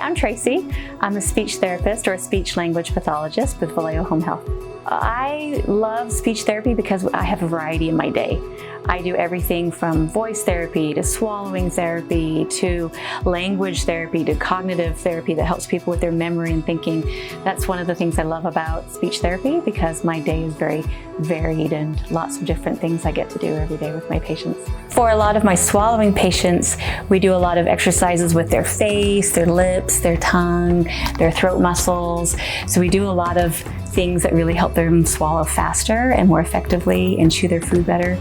I'm Tracy. I'm a speech therapist or a speech language pathologist with Valeo Home Health. I love speech therapy because I have a variety in my day. I do everything from voice therapy to swallowing therapy to language therapy to cognitive therapy that helps people with their memory and thinking. That's one of the things I love about speech therapy because my day is very varied and lots of different things I get to do every day with my patients. For a lot of my swallowing patients, we do a lot of exercises with their face, their lips, their tongue, their throat muscles. So we do a lot of things that really help them swallow faster and more effectively and chew their food better.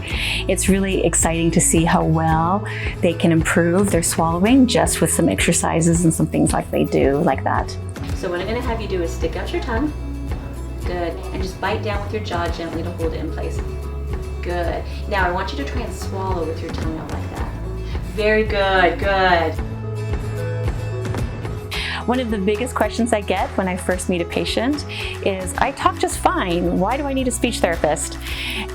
It's really exciting to see how well they can improve their swallowing just with some exercises and some things like they do like that. So what I'm going to have you do is stick out your tongue. Good. And just bite down with your jaw gently to hold it in place. Good. Now I want you to try and swallow with your tongue out like that. Very good. Good. One of the biggest questions I get when I first meet a patient is, I talk just fine, why do I need a speech therapist?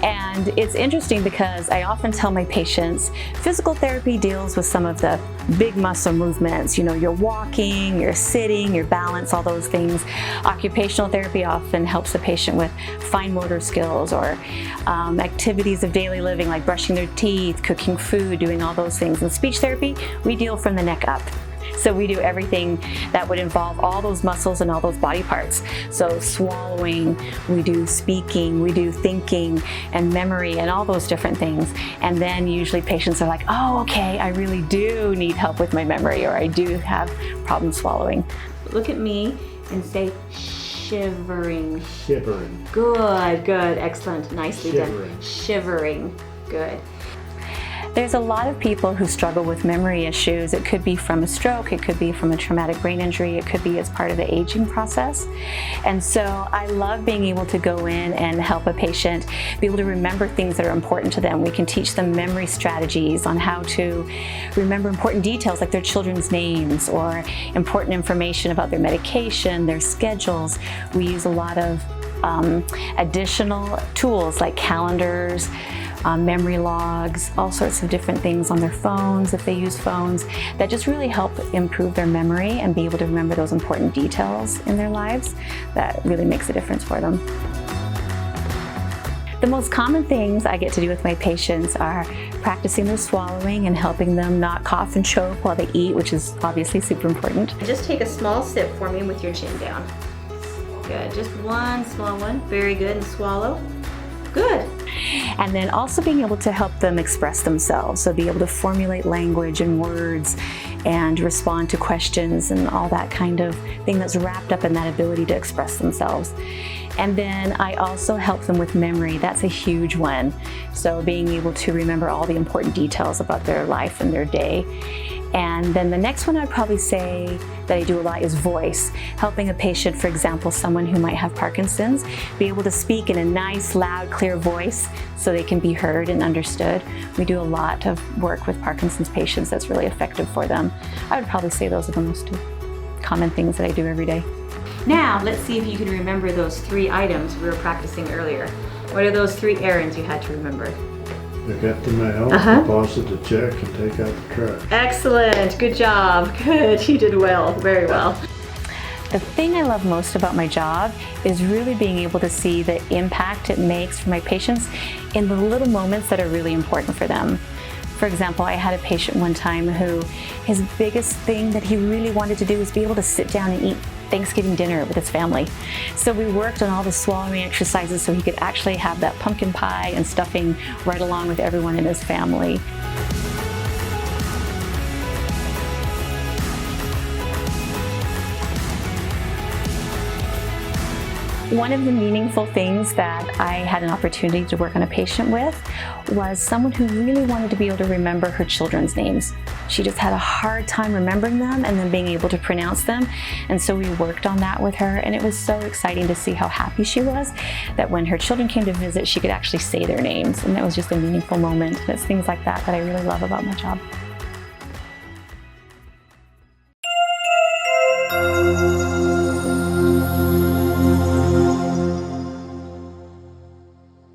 And it's interesting because I often tell my patients, physical therapy deals with some of the big muscle movements, your walking, your sitting, your balance, all those things. Occupational therapy often helps the patient with fine motor skills or activities of daily living like brushing their teeth, cooking food, doing all those things. In speech therapy, we deal from the neck up. So we do everything that would involve all those muscles and all those body parts. So swallowing, we do speaking, we do thinking and memory and all those different things. And then usually patients are like, oh, okay, I really do need help with my memory, or I do have problems swallowing. Look at me and say shivering. Shivering. Good, good, excellent, nicely Shivering. done. Shivering, good. There's a lot of people who struggle with memory issues. It could be from a stroke, it could be from a traumatic brain injury, it could be as part of the aging process. And so I love being able to go in and help a patient be able to remember things that are important to them. We can teach them memory strategies on how to remember important details like their children's names or important information about their medication, their schedules. We use a lot of additional tools like calendars, memory logs, all sorts of different things on their phones if they use phones that just really help improve their memory and be able to remember those important details in their lives. That really makes a difference for them. The most common things I get to do with my patients are practicing their swallowing and helping them not cough and choke while they eat, which is obviously super important. Just take a small sip for me with your chin down. Good, just one small one. Very good, and swallow. Good. And then also being able to help them express themselves, so be able to formulate language and words and respond to questions and all that kind of thing that's wrapped up in that ability to express themselves. And then I also help them with memory. That's a huge one. So being able to remember all the important details about their life and their day. And then the next one I'd probably say that I do a lot is voice, helping a patient, for example, someone who might have Parkinson's, be able to speak in a nice, loud, clear voice so they can be heard and understood. We do a lot of work with Parkinson's patients that's really effective for them. I would probably say those are the most common things that I do every day. Now, let's see if you can remember those 3 items we were practicing earlier. What are those 3 errands you had to remember? Pick up the mail, deposit the check, and take out the trash. Excellent, good job, good, you did well, very well. The thing I love most about my job is really being able to see the impact it makes for my patients in the little moments that are really important for them. For example, I had a patient one time who his biggest thing that he really wanted to do was be able to sit down and eat Thanksgiving dinner with his family. So we worked on all the swallowing exercises so he could actually have that pumpkin pie and stuffing right along with everyone in his family. One of the meaningful things that I had an opportunity to work on a patient with was someone who really wanted to be able to remember her children's names. She just had a hard time remembering them and then being able to pronounce them. And so we worked on that with her, and it was so exciting to see how happy she was that when her children came to visit, she could actually say their names. And that was just a meaningful moment. And it's things like that that I really love about my job.